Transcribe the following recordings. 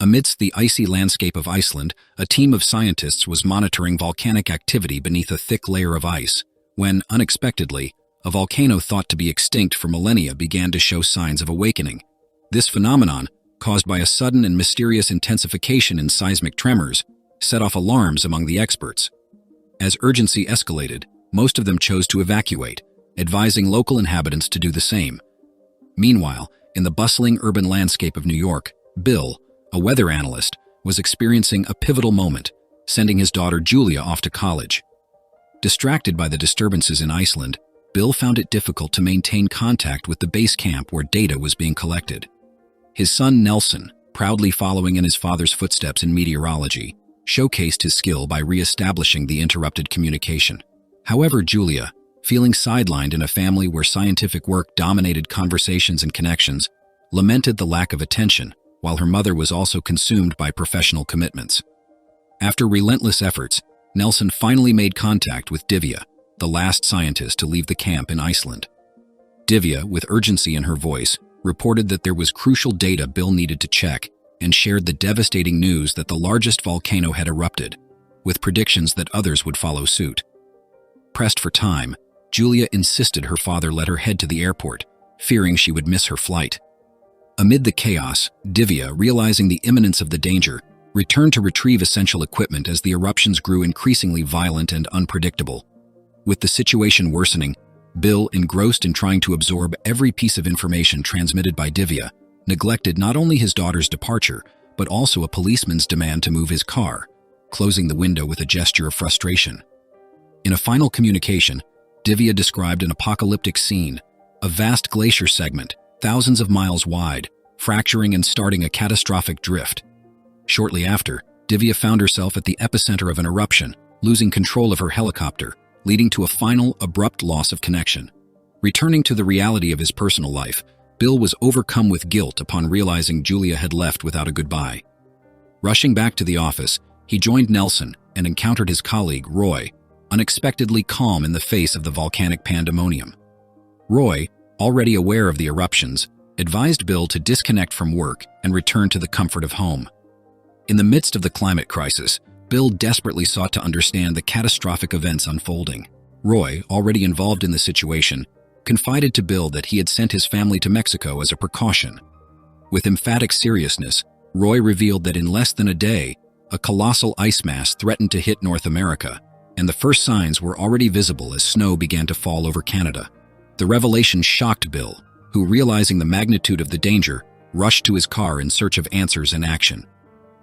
Amidst the icy landscape of Iceland, a team of scientists was monitoring volcanic activity beneath a thick layer of ice, when, unexpectedly, a volcano thought to be extinct for millennia began to show signs of awakening. This phenomenon, caused by a sudden and mysterious intensification in seismic tremors, set off alarms among the experts. As urgency escalated, most of them chose to evacuate, advising local inhabitants to do the same. Meanwhile, in the bustling urban landscape of New York, Bill, a weather analyst, was experiencing a pivotal moment, sending his daughter Julia off to college. Distracted by the disturbances in Iceland, Bill found it difficult to maintain contact with the base camp where data was being collected. His son Nelson, proudly following in his father's footsteps in meteorology, showcased his skill by re-establishing the interrupted communication. However, Julia, feeling sidelined in a family where scientific work dominated conversations and connections, lamented the lack of attention, while her mother was also consumed by professional commitments. After relentless efforts, Nelson finally made contact with Divya, the last scientist to leave the camp in Iceland. Divya, with urgency in her voice, reported that there was crucial data Bill needed to check and shared the devastating news that the largest volcano had erupted, with predictions that others would follow suit. Pressed for time, Julia insisted her father let her head to the airport, fearing she would miss her flight. Amid the chaos, Divya, realizing the imminence of the danger, returned to retrieve essential equipment as the eruptions grew increasingly violent and unpredictable. With the situation worsening, Bill, engrossed in trying to absorb every piece of information transmitted by Divya, neglected not only his daughter's departure, but also a policeman's demand to move his car, closing the window with a gesture of frustration. In a final communication, Divya described an apocalyptic scene, a vast glacier segment, thousands of miles wide, fracturing and starting a catastrophic drift. Shortly after, Divya found herself at the epicenter of an eruption, losing control of her helicopter, leading to a final, abrupt loss of connection. Returning to the reality of his personal life, Bill was overcome with guilt upon realizing Julia had left without a goodbye. Rushing back to the office, he joined Nelson and encountered his colleague, Roy, unexpectedly calm in the face of the volcanic pandemonium. Roy, already aware of the eruptions, advised Bill to disconnect from work and return to the comfort of home. In the midst of the climate crisis, Bill desperately sought to understand the catastrophic events unfolding. Roy, already involved in the situation, confided to Bill that he had sent his family to Mexico as a precaution. With emphatic seriousness, Roy revealed that in less than a day, a colossal ice mass threatened to hit North America, and the first signs were already visible as snow began to fall over Canada. The revelation shocked Bill, who, realizing the magnitude of the danger, rushed to his car in search of answers and action.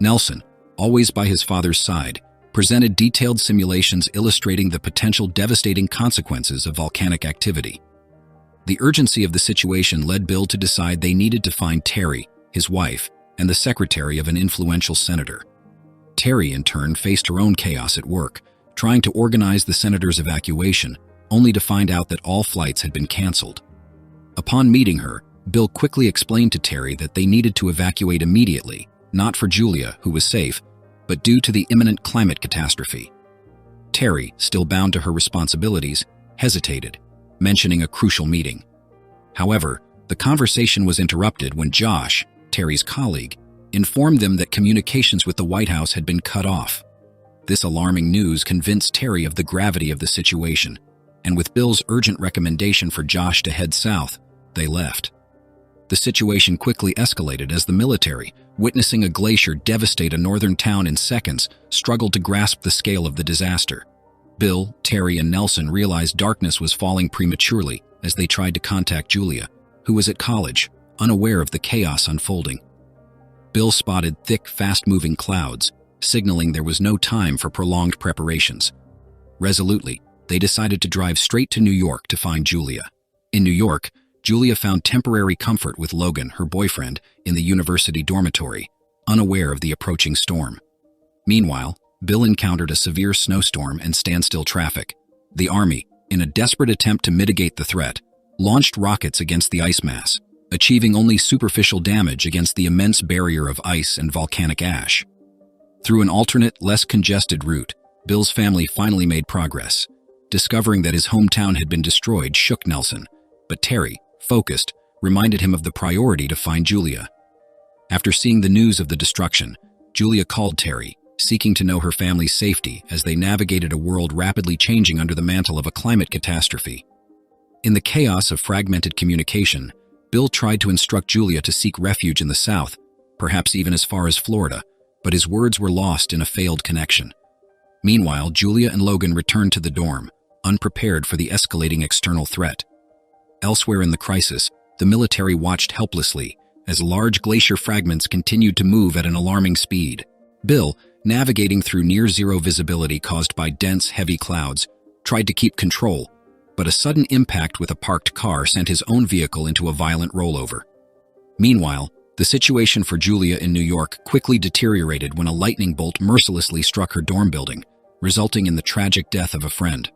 Nelson, always by his father's side, presented detailed simulations illustrating the potential devastating consequences of volcanic activity. The urgency of the situation led Bill to decide they needed to find Terry, his wife, and the secretary of an influential senator. Terry, in turn, faced her own chaos at work, trying to organize the senator's evacuation, only to find out that all flights had been canceled. Upon meeting her, Bill quickly explained to Terry that they needed to evacuate immediately, not for Julia, who was safe, but due to the imminent climate catastrophe. Terry, still bound to her responsibilities, hesitated, mentioning a crucial meeting. However, the conversation was interrupted when Josh, Terry's colleague, informed them that communications with the White House had been cut off. This alarming news convinced Terry of the gravity of the situation, and with Bill's urgent recommendation for Josh to head south, they left. The situation quickly escalated as the military, witnessing a glacier devastate a northern town in seconds, struggled to grasp the scale of the disaster. Bill, Terry, and Nelson realized darkness was falling prematurely as they tried to contact Julia, who was at college, unaware of the chaos unfolding. Bill spotted thick, fast-moving clouds, signaling there was no time for prolonged preparations. Resolutely, they decided to drive straight to New York to find Julia. In New York, Julia found temporary comfort with Logan, her boyfriend, in the university dormitory, unaware of the approaching storm. Meanwhile, Bill encountered a severe snowstorm and standstill traffic. The Army, in a desperate attempt to mitigate the threat, launched rockets against the ice mass, achieving only superficial damage against the immense barrier of ice and volcanic ash. Through an alternate, less congested route, Bill's family finally made progress. Discovering that his hometown had been destroyed shook Nelson, but Terry, focused, reminded him of the priority to find Julia. After seeing the news of the destruction, Julia called Terry, seeking to know her family's safety as they navigated a world rapidly changing under the mantle of a climate catastrophe. In the chaos of fragmented communication, Bill tried to instruct Julia to seek refuge in the south, perhaps even as far as Florida, but his words were lost in a failed connection. Meanwhile, Julia and Logan returned to the dorm, unprepared for the escalating external threat. Elsewhere in the crisis, the military watched helplessly as large glacier fragments continued to move at an alarming speed. Bill, navigating through near-zero visibility caused by dense, heavy clouds, tried to keep control, but a sudden impact with a parked car sent his own vehicle into a violent rollover. Meanwhile, the situation for Julia in New York quickly deteriorated when a lightning bolt mercilessly struck her dorm building, resulting in the tragic death of a friend.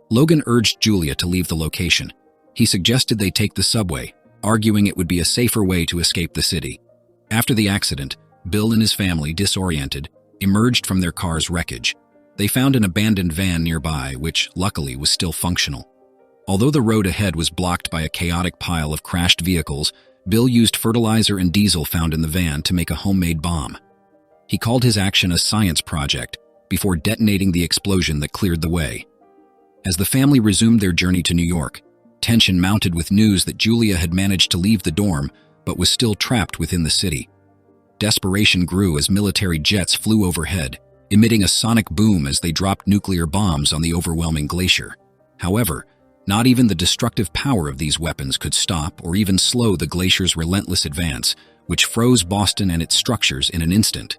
Logan urged Julia to leave the location. He suggested they take the subway, arguing it would be a safer way to escape the city. After the accident, Bill and his family, disoriented, emerged from their car's wreckage. They found an abandoned van nearby, which, luckily, was still functional. Although the road ahead was blocked by a chaotic pile of crashed vehicles, Bill used fertilizer and diesel found in the van to make a homemade bomb. He called his action a science project before detonating the explosion that cleared the way. As the family resumed their journey to New York, tension mounted with news that Julia had managed to leave the dorm but was still trapped within the city. Desperation grew as military jets flew overhead, emitting a sonic boom as they dropped nuclear bombs on the overwhelming glacier. However, not even the destructive power of these weapons could stop or even slow the glacier's relentless advance, which froze Boston and its structures in an instant.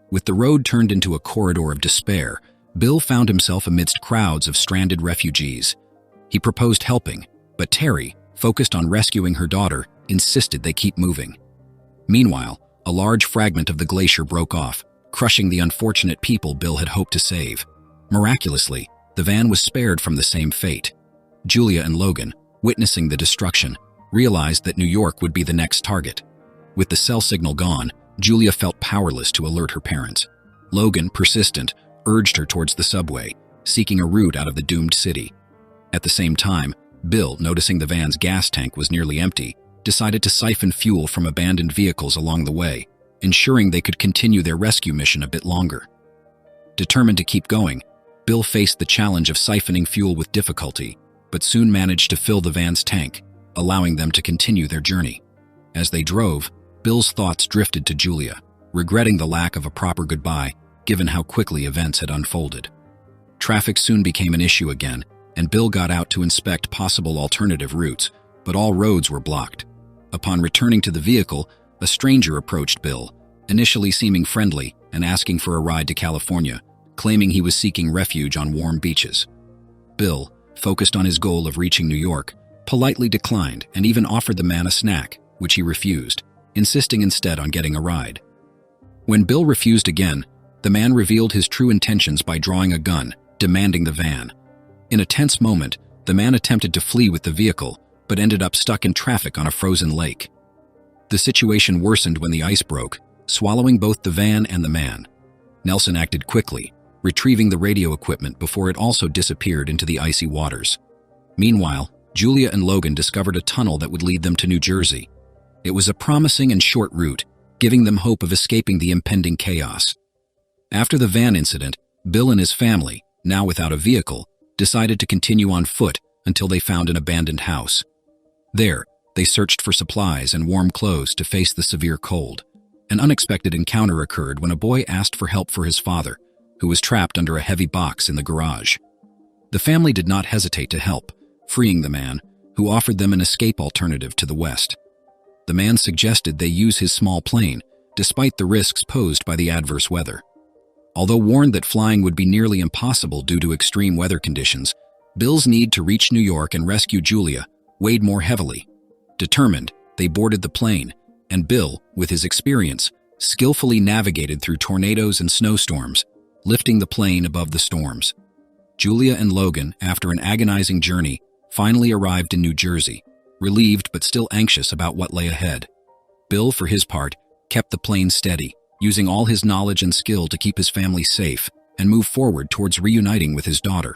With the road turned into a corridor of despair, Bill found himself amidst crowds of stranded refugees. He proposed helping, but Terry, focused on rescuing her daughter, insisted they keep moving. Meanwhile, a large fragment of the glacier broke off, crushing the unfortunate people Bill had hoped to save. Miraculously, the van was spared from the same fate. Julia and Logan, witnessing the destruction, realized that New York would be the next target. With the cell signal gone, Julia felt powerless to alert her parents. Logan, persistent, urged her towards the subway, seeking a route out of the doomed city. At the same time, Bill, noticing the van's gas tank was nearly empty, decided to siphon fuel from abandoned vehicles along the way, ensuring they could continue their rescue mission a bit longer. Determined to keep going, Bill faced the challenge of siphoning fuel with difficulty, but soon managed to fill the van's tank, allowing them to continue their journey. As they drove, Bill's thoughts drifted to Julia, regretting the lack of a proper goodbye, given how quickly events had unfolded. Traffic soon became an issue again, and Bill got out to inspect possible alternative routes, but all roads were blocked. Upon returning to the vehicle, a stranger approached Bill, initially seeming friendly and asking for a ride to California, claiming he was seeking refuge on warm beaches. Bill, focused on his goal of reaching New York, politely declined and even offered the man a snack, which he refused, insisting instead on getting a ride. When Bill refused again, the man revealed his true intentions by drawing a gun, demanding the van. In a tense moment, the man attempted to flee with the vehicle, but ended up stuck in traffic on a frozen lake. The situation worsened when the ice broke, swallowing both the van and the man. Nelson acted quickly, retrieving the radio equipment before it also disappeared into the icy waters. Meanwhile, Julia and Logan discovered a tunnel that would lead them to New Jersey. It was a promising and short route, giving them hope of escaping the impending chaos. After the van incident, Bill and his family, now without a vehicle, decided to continue on foot until they found an abandoned house. There, they searched for supplies and warm clothes to face the severe cold. An unexpected encounter occurred when a boy asked for help for his father, who was trapped under a heavy box in the garage. The family did not hesitate to help, freeing the man, who offered them an escape alternative to the west. The man suggested they use his small plane, despite the risks posed by the adverse weather. Although warned that flying would be nearly impossible due to extreme weather conditions, Bill's need to reach New York and rescue Julia weighed more heavily. Determined, they boarded the plane, and Bill, with his experience, skillfully navigated through tornadoes and snowstorms, lifting the plane above the storms. Julia and Logan, after an agonizing journey, finally arrived in New Jersey, relieved but still anxious about what lay ahead. Bill, for his part, kept the plane steady, using all his knowledge and skill to keep his family safe and move forward towards reuniting with his daughter.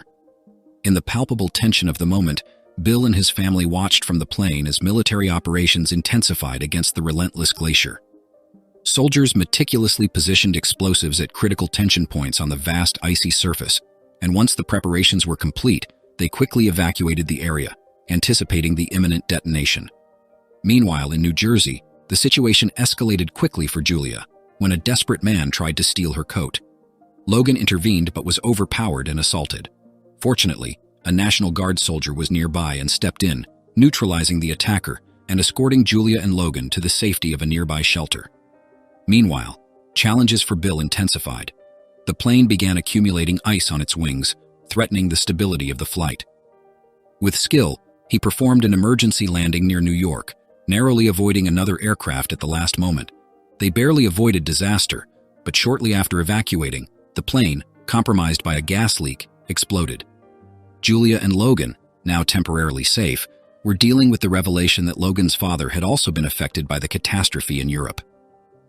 In the palpable tension of the moment, Bill and his family watched from the plane as military operations intensified against the relentless glacier. Soldiers meticulously positioned explosives at critical tension points on the vast icy surface, and once the preparations were complete, they quickly evacuated the area, anticipating the imminent detonation. Meanwhile, in New Jersey, the situation escalated quickly for Julia when a desperate man tried to steal her coat. Logan intervened but was overpowered and assaulted. Fortunately, a National Guard soldier was nearby and stepped in, neutralizing the attacker and escorting Julia and Logan to the safety of a nearby shelter. Meanwhile, challenges for Bill intensified. The plane began accumulating ice on its wings, threatening the stability of the flight. With skill, he performed an emergency landing near New York, narrowly avoiding another aircraft at the last moment. They barely avoided disaster, but shortly after evacuating, the plane, compromised by a gas leak, exploded. Julia and Logan, now temporarily safe, were dealing with the revelation that Logan's father had also been affected by the catastrophe in Europe.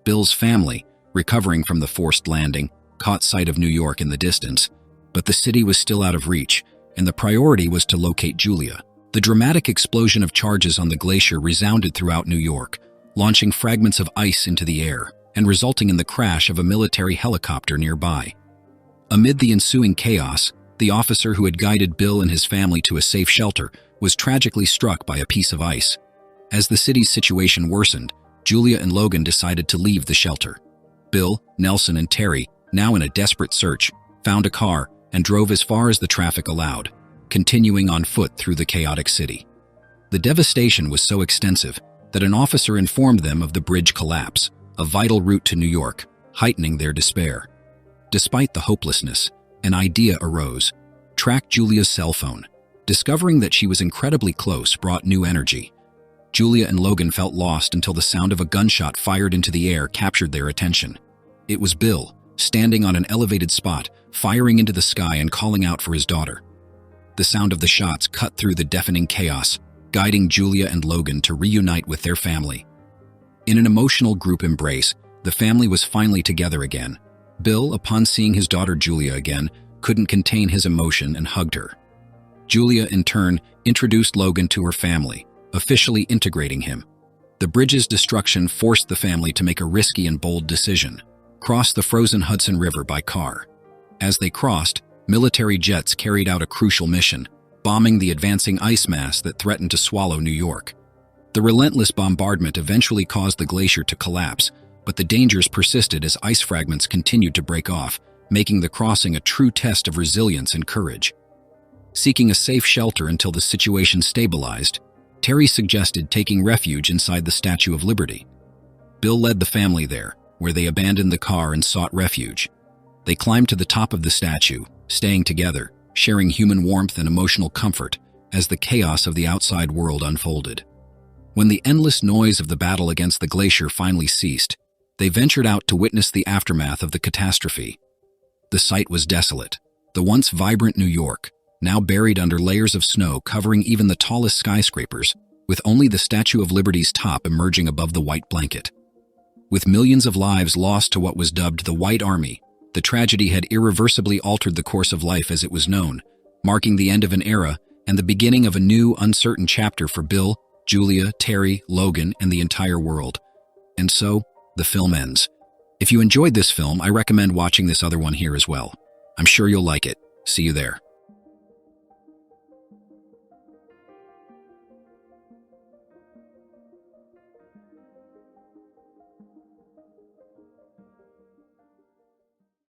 Bill's family, recovering from the forced landing, caught sight of New York in the distance, but the city was still out of reach, and the priority was to locate Julia. The dramatic explosion of charges on the glacier resounded throughout New York, launching fragments of ice into the air and resulting in the crash of a military helicopter nearby. Amid the ensuing chaos, the officer who had guided Bill and his family to a safe shelter was tragically struck by a piece of ice. As the city's situation worsened, Julia and Logan decided to leave the shelter. Bill, Nelson, and Terry, now in a desperate search, found a car and drove as far as the traffic allowed, continuing on foot through the chaotic city. The devastation was so extensive that an officer informed them of the bridge collapse, a vital route to New York, heightening their despair. Despite the hopelessness, an idea arose: track Julia's cell phone. Discovering that she was incredibly close brought new energy. Julia and Logan felt lost until the sound of a gunshot fired into the air captured their attention. It was Bill, standing on an elevated spot, firing into the sky and calling out for his daughter. The sound of the shots cut through the deafening chaos, guiding Julia and Logan to reunite with their family. In an emotional group embrace, the family was finally together again. Bill, upon seeing his daughter Julia again, couldn't contain his emotion and hugged her. Julia, in turn, introduced Logan to her family, officially integrating him. The bridge's destruction forced the family to make a risky and bold decision: cross the frozen Hudson River by car. As they crossed, military jets carried out a crucial mission, bombing the advancing ice mass that threatened to swallow New York. The relentless bombardment eventually caused the glacier to collapse, but the dangers persisted as ice fragments continued to break off, making the crossing a true test of resilience and courage. Seeking a safe shelter until the situation stabilized, Terry suggested taking refuge inside the Statue of Liberty. Bill led the family there, where they abandoned the car and sought refuge. They climbed to the top of the statue, staying together, sharing human warmth and emotional comfort as the chaos of the outside world unfolded. When the endless noise of the battle against the glacier finally ceased, they ventured out to witness the aftermath of the catastrophe. The sight was desolate. The once vibrant New York, now buried under layers of snow covering even the tallest skyscrapers, with only the Statue of Liberty's top emerging above the white blanket. With millions of lives lost to what was dubbed the White Army, the tragedy had irreversibly altered the course of life as it was known, marking the end of an era and the beginning of a new, uncertain chapter for Bill, Julia, Terry, Logan, and the entire world. And so, the film ends. If you enjoyed this film, I recommend watching this other one here as well. I'm sure you'll like it. See you there.